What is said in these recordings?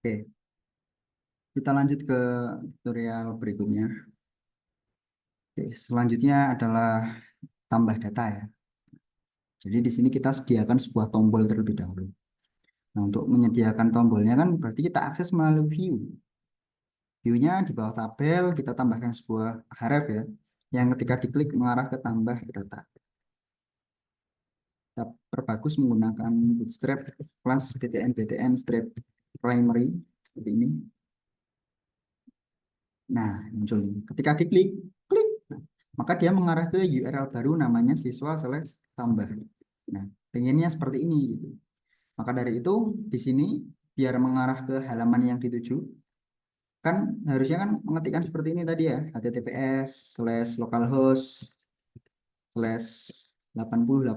Oke, kita lanjut ke tutorial berikutnya. Oke, selanjutnya adalah tambah data ya. Jadi di sini kita sediakan sebuah tombol terlebih dahulu. Nah, untuk menyediakan tombolnya kan berarti kita akses melalui view. View-nya di bawah tabel kita tambahkan sebuah href ya, yang ketika diklik mengarah ke tambah data. Kita perbagus menggunakan bootstrap class btn strip primary seperti ini. Nah, muncul nih. Ketika diklik, klik. Nah, maka dia mengarah ke URL baru namanya siswa slash tambah. Nah, pengennya seperti ini gitu. Maka dari itu di sini biar mengarah ke halaman yang dituju, kan harusnya kan mengetikkan seperti ini tadi ya, https slash localhost slash 8080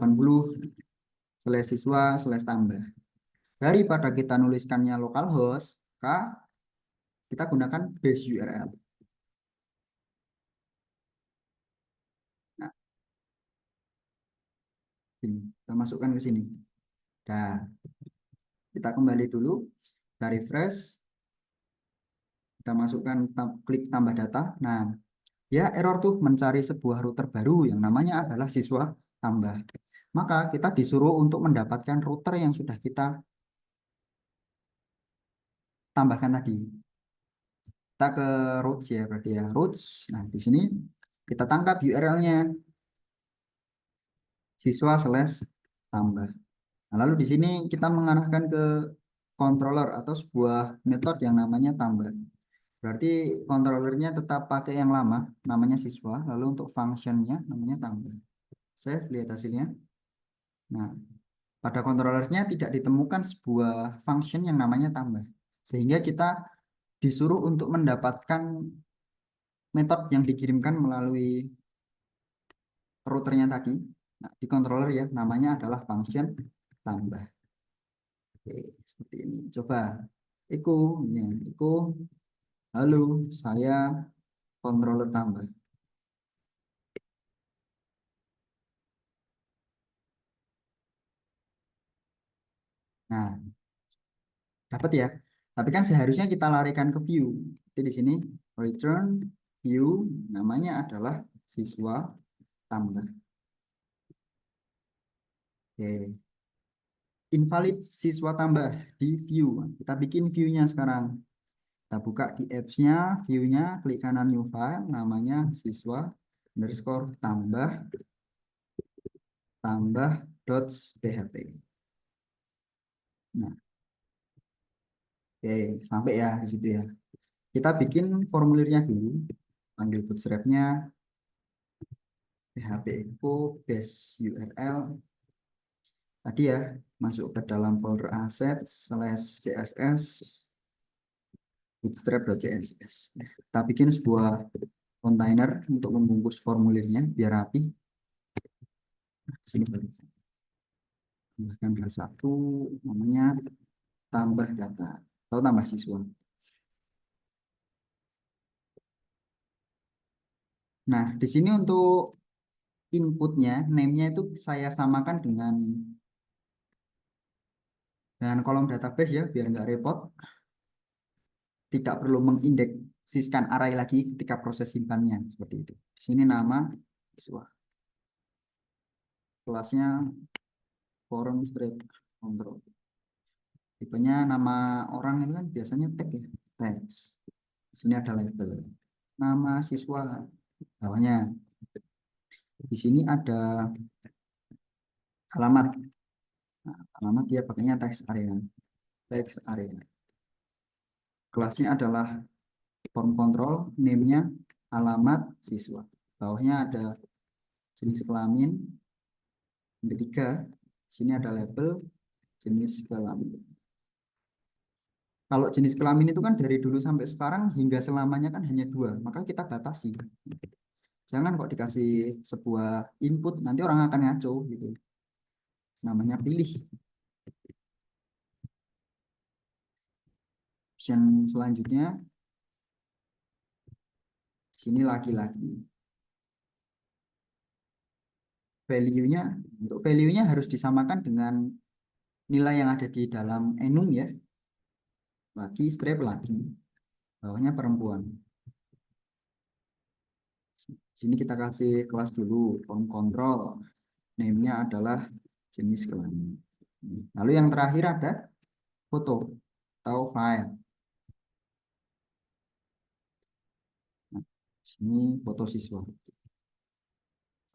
slash siswa slash tambah. Daripada kita nuliskannya localhost, kita gunakan base URL. Nah, ini kita masukkan ke sini. Nah, kita kembali dulu, kita refresh, kita masukkan klik tambah data. Nah, ya error tuh mencari sebuah router baru yang namanya adalah siswa tambah. Maka kita disuruh untuk mendapatkan router yang sudah kita tambahkan tadi. Kita ke roots ya, berarti ya roots. Nah, di sini kita tangkap URL-nya siswa slash tambah. Nah, lalu di sini kita mengarahkan ke controller atau sebuah metode yang namanya tambah. Berarti controllernya tetap pakai yang lama, namanya siswa. Lalu untuk functionnya namanya tambah. Save, lihat hasilnya. Nah, pada controllernya tidak ditemukan sebuah function yang namanya tambah. Sehingga kita disuruh untuk mendapatkan metode yang dikirimkan melalui routernya tadi. Nah, di controller ya, namanya adalah function tambah. Oke, seperti ini. Coba, Eko, ini, Eko. Halo, saya controller tambah. Nah, dapat ya. Tapi kan seharusnya kita larikan ke view. Jadi di sini return view namanya adalah siswa tambah. Oke. Invalid siswa tambah di view. Kita bikin view-nya sekarang. Kita buka di apps-nya, view-nya, klik kanan new file, namanya siswa underscore tambah tambah .php. Nah, oke, sampai ya di situ ya. Kita bikin formulirnya dulu. Panggil bootstrap-nya php info base URL tadi ya, masuk ke dalam folder assets slash css bootstrap.css. Kita bikin sebuah container untuk membungkus formulirnya biar rapi. Sini balik. Tambahkan satu, namanya tambah data atau tambah siswa. Nah, di sini untuk inputnya, name-nya itu saya samakan dengan kolom database ya, biar nggak repot. Tidak perlu mengindeksiskan array lagi ketika proses simpannya seperti itu. Di sini nama siswa, kelasnya forum strip control. Tipenya nama orang itu kan biasanya tag ya, text. Di sini ada label, nama siswa, bawahnya. Di sini ada alamat. Nah, alamat dia pakainya text area, text area. Kelasnya adalah form control, name-nya alamat siswa. Bawahnya ada jenis kelamin, ketiga, sini ada label jenis kelamin. Kalau jenis kelamin itu kan dari dulu sampai sekarang hingga selamanya kan hanya dua, maka kita batasi. Jangan kok dikasih sebuah input, nanti orang akan ngaco gitu. Namanya pilih. Option selanjutnya, sini laki-laki. Value-nya, untuk value-nya harus disamakan dengan nilai yang ada di dalam enum ya. laki, strip laki, bawahnya perempuan. Sini kita kasih kelas dulu, form control, name-nya adalah jenis kelamin. Lalu yang terakhir ada foto atau file. Nah, sini foto siswa,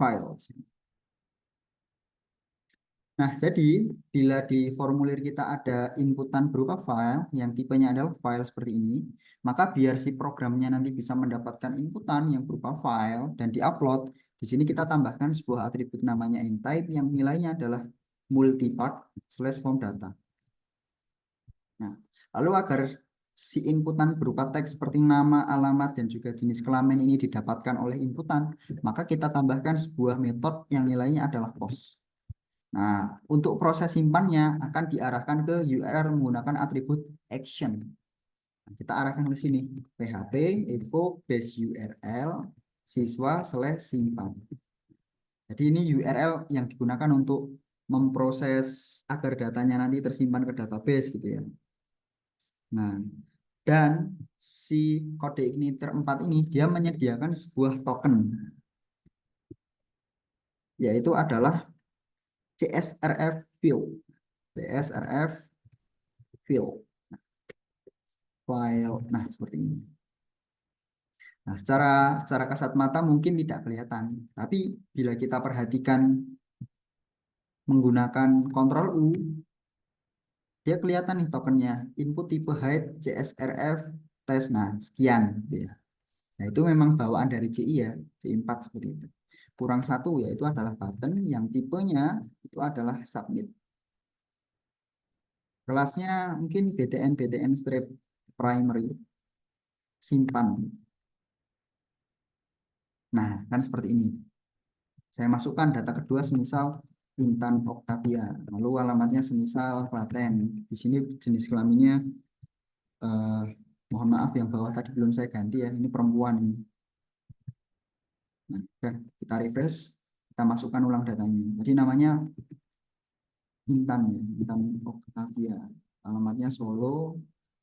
file. Nah, jadi bila di formulir kita ada inputan berupa file yang tipenya adalah file seperti ini, maka biar si programnya nanti bisa mendapatkan inputan yang berupa file dan diupload, di sini kita tambahkan sebuah atribut namanya intype yang nilainya adalah multipart slash form data. Nah, lalu agar si inputan berupa teks seperti nama, alamat, dan juga jenis kelamin ini didapatkan oleh inputan, maka kita tambahkan sebuah metode yang nilainya adalah post. Nah, untuk proses simpannya akan diarahkan ke URL menggunakan atribut action. Nah, kita arahkan ke sini, php echo base URL siswa slash simpan. Jadi ini URL yang digunakan untuk memproses agar datanya nanti tersimpan ke database gitu ya. Nah, dan si kode igniter 4 ini dia menyediakan sebuah token, yaitu adalah CSRF field. CSRF field file. Nah, seperti ini. Nah, secara kasat mata mungkin tidak kelihatan, tapi bila kita perhatikan menggunakan Ctrl U, dia kelihatan nih tokennya, input tipe height CSRF test. Nah, sekian gitu ya. Nah, itu memang bawaan dari CI ya, CI4 seperti itu. Kurang satu yaitu adalah button yang tipenya itu adalah submit. Kelasnya mungkin BTN strip primary simpan. Nah, kan seperti ini. Saya masukkan data kedua semisal Intan Octavia. Lalu alamatnya semisal Klaten. Di sini jenis kelaminnya eh, mohon maaf yang bawah tadi belum saya ganti ya. Ini perempuan ini. Nah, dan kita refresh, kita masukkan ulang datanya. Jadi namanya Intan ya, Intan Octavia. Alamatnya Solo,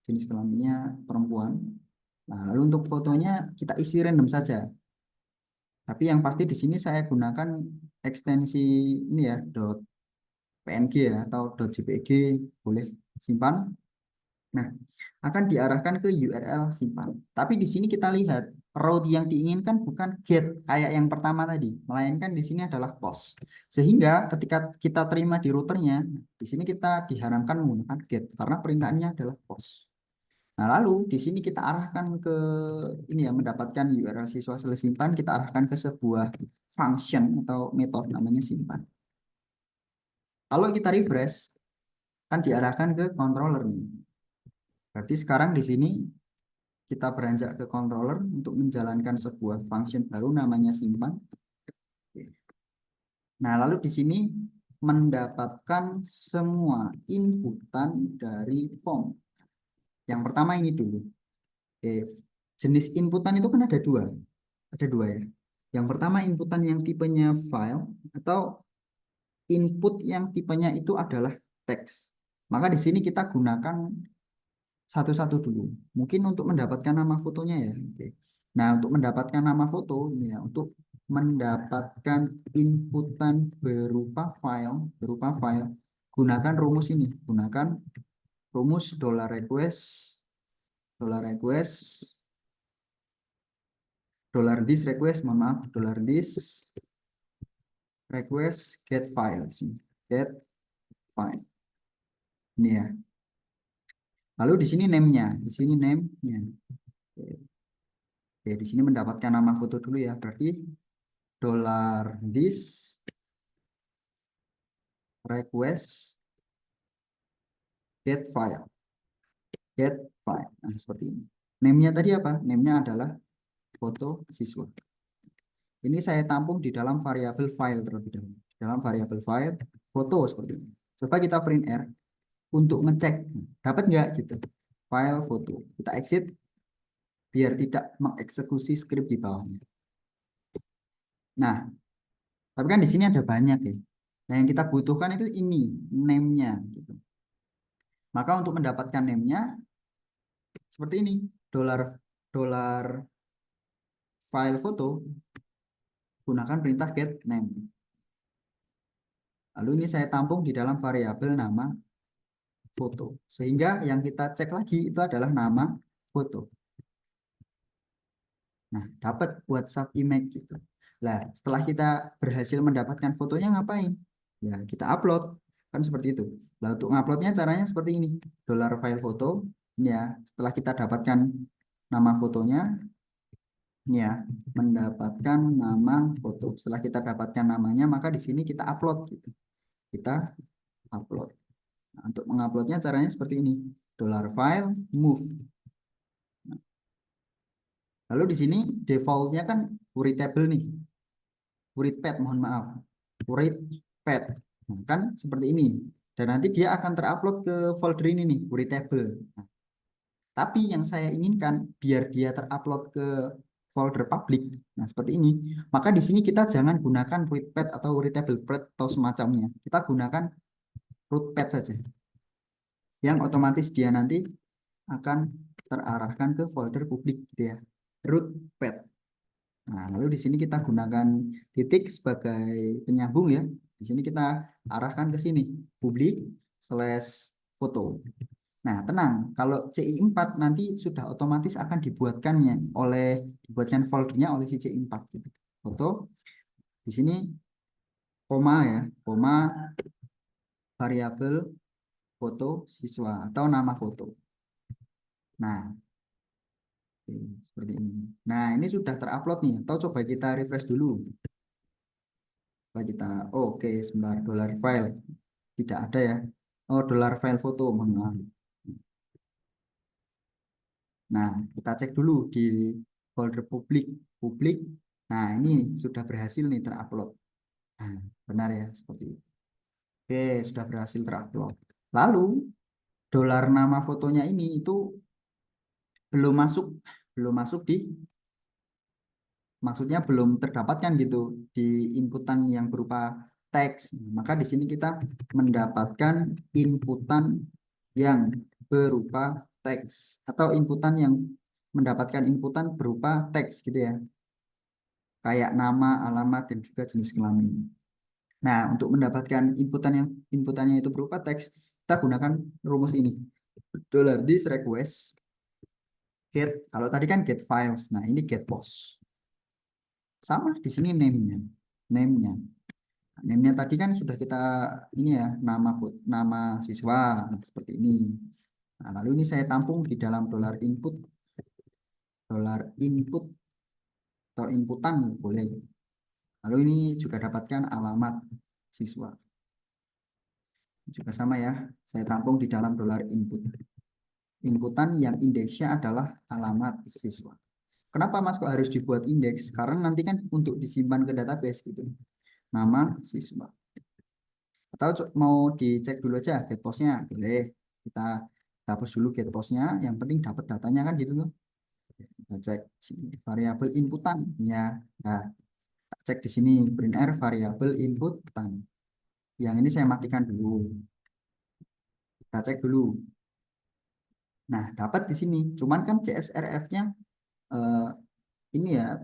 jenis kelaminnya perempuan. Nah, lalu untuk fotonya kita isi random saja. Tapi yang pasti di sini saya gunakan ekstensi ini ya, .png ya atau .jpg boleh simpan. Nah, akan diarahkan ke URL simpan. Tapi di sini kita lihat route yang diinginkan bukan get kayak yang pertama tadi, melainkan di sini adalah post. Sehingga ketika kita terima di routernya, di sini kita diharapkan menggunakan get karena perintahnya adalah post. Nah, lalu di sini kita arahkan ke ini ya, mendapatkan URL siswa selesai simpan, kita arahkan ke sebuah function atau metode namanya simpan. Kalau kita refresh, kan diarahkan ke controller nih. Berarti sekarang di sini kita beranjak ke controller untuk menjalankan sebuah function baru namanya simpan. Nah, lalu di sini mendapatkan semua inputan dari form. Yang pertama ini dulu. Jenis inputan itu kan ada dua. Ada dua ya. Yang pertama inputan yang tipenya file atau input yang tipenya itu adalah teks. Maka di sini kita gunakan satu-satu dulu. Mungkin untuk mendapatkan nama fotonya ya. Oke. Nah, untuk mendapatkan nama foto ini ya, untuk mendapatkan inputan berupa file, gunakan rumus ini. Gunakan rumus $request $this request, mohon maaf, $this request get files, get file. Ini ya. Lalu di sini name-nya, di sini name-nya. Oke, di sini mendapatkan nama foto dulu ya. Berarti $this request get file. Get file. Nah, seperti ini. Name-nya tadi apa? Name-nya adalah foto siswa. Ini saya tampung di dalam variabel file terlebih dahulu. Dalam variabel file, foto seperti ini. Coba kita print R untuk ngecek. Dapat nggak gitu? File foto. Kita exit biar tidak mengeksekusi script di bawahnya. Nah, tapi kan di sini ada banyak ya. Nah, yang kita butuhkan itu ini, name-nya gitu. Maka untuk mendapatkan name-nya, seperti ini, dolar dolar file foto, gunakan perintah get name. Lalu ini saya tampung di dalam variabel nama foto, sehingga yang kita cek lagi itu adalah nama foto. Nah, dapat WhatsApp image gitu. Nah, setelah kita berhasil mendapatkan fotonya ngapain? Ya, kita upload. Kan seperti itu. Nah, untuk nguploadnya caranya seperti ini. Dolar file foto. Ini ya, setelah kita dapatkan nama fotonya, ini ya, mendapatkan nama foto. Setelah kita dapatkan namanya, maka di sini kita upload gitu. Kita upload. Nah, untuk menguploadnya caranya seperti ini. Dolar file move. Lalu di sini defaultnya kan readable nih. Readpad, mohon maaf. Readpad. Nah, kan seperti ini. Dan nanti dia akan terupload ke folder ini nih, readable. Nah, tapi yang saya inginkan biar dia terupload ke folder public. Nah, seperti ini. Maka di sini kita jangan gunakan readpad atau readable pad atau semacamnya. Kita gunakan rootpad saja. Yang otomatis dia nanti akan terarahkan ke folder publik gitu ya. Rootpad. Nah, lalu di sini kita gunakan titik sebagai penyambung ya. Di sini kita arahkan ke sini, publik slash foto. Nah, tenang, kalau CI4 nanti sudah otomatis akan dibuatkan foldernya oleh si CI4 gitu. Foto, di sini koma ya, koma variabel foto siswa atau nama foto. Nah, oke, seperti ini. Nah, ini sudah terupload nih. Atau coba kita refresh dulu. Coba kita, oh, oke, sebentar, dolar file. Tidak ada ya. Oh, dolar file foto, mohon maaf. Nah, kita cek dulu di folder publik. Publik. Nah, ini sudah berhasil nih terupload. Nah, benar ya, seperti itu. Oke, sudah berhasil terupload. Lalu, dolar nama fotonya ini itu belum masuk, belum masuk di, maksudnya belum terdapatkan gitu di inputan yang berupa teks. Maka di sini kita mendapatkan inputan yang berupa teks atau inputan yang mendapatkan inputan berupa teks gitu ya. Kayak nama, alamat dan juga jenis kelamin. Nah, untuk mendapatkan inputannya itu berupa teks, kita gunakan rumus ini. Dollar this request get, kalau tadi kan get files. Nah, ini get post. Sama di sini name-nya. Name-nya. Name-nya tadi kan sudah kita ini ya, nama siswa seperti ini. Nah, lalu ini saya tampung di dalam dolar input atau inputan boleh. Lalu ini juga dapatkan alamat siswa. Juga sama ya, saya tampung di dalam dolar input. Inputan yang indeksnya adalah alamat siswa. Kenapa Mas kok harus dibuat indeks? Karena nanti kan untuk disimpan ke database gitu. Nama siswa. Atau mau dicek dulu aja get postnya, boleh. Kita hapus dulu get postnya, yang penting dapat datanya kan gitu loh. Kita cek variabel inputan ya. Nah, cek di sini printr variabel inputan. Yang ini saya matikan dulu. Kita cek dulu. Nah, dapat di sini. Cuman kan CSRF-nya ini ya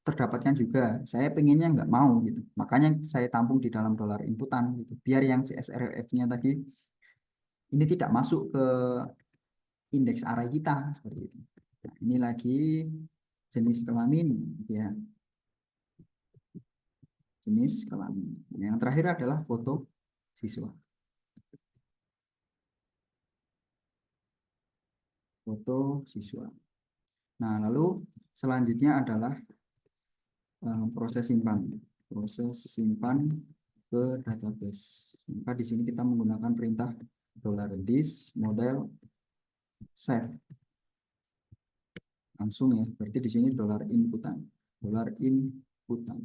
terdapatkan juga. Saya pengennya nggak mau gitu. Makanya saya tampung di dalam dolar inputan gitu. Biar yang CSRF-nya tadi ini tidak masuk ke indeks array kita seperti itu. Nah, ini lagi jenis kelamin ya. Jenis kelamin. Yang terakhir adalah foto siswa. Foto siswa. Nah, lalu selanjutnya adalah proses simpan. Proses simpan ke database. Maka di sini kita menggunakan perintah $this model save. Langsung ya, berarti di sini dolar inputan. Dolar inputan.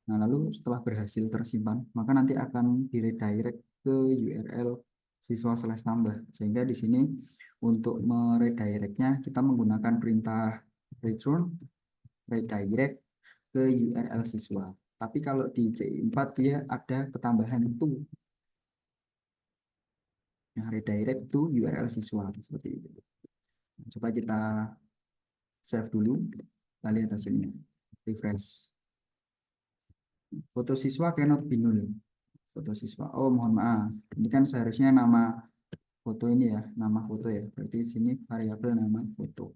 Nah, lalu setelah berhasil tersimpan, maka nanti akan diredirect ke URL siswa slash tambah. Sehingga di sini untuk meredirectnya kita menggunakan perintah return redirect ke URL siswa. Tapi kalau di CI4 dia ada ketambahan to, yang redirect to URL siswa seperti itu. Coba kita save dulu, kita lihat hasilnya, refresh. Foto siswa cannot be null. Foto siswa, oh mohon maaf, ini kan seharusnya nama foto ini ya, nama foto ya, berarti di sini variabel nama foto.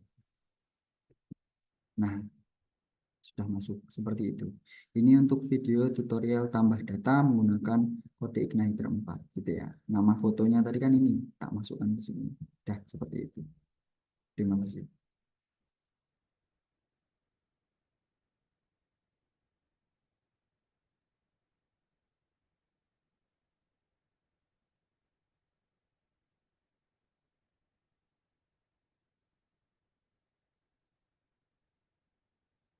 Nah, sudah masuk seperti itu. Ini untuk video tutorial tambah data menggunakan kode Igniter 4 gitu ya. Nama fotonya tadi kan ini tak masukkan ke sini. Dah seperti itu. Terima kasih.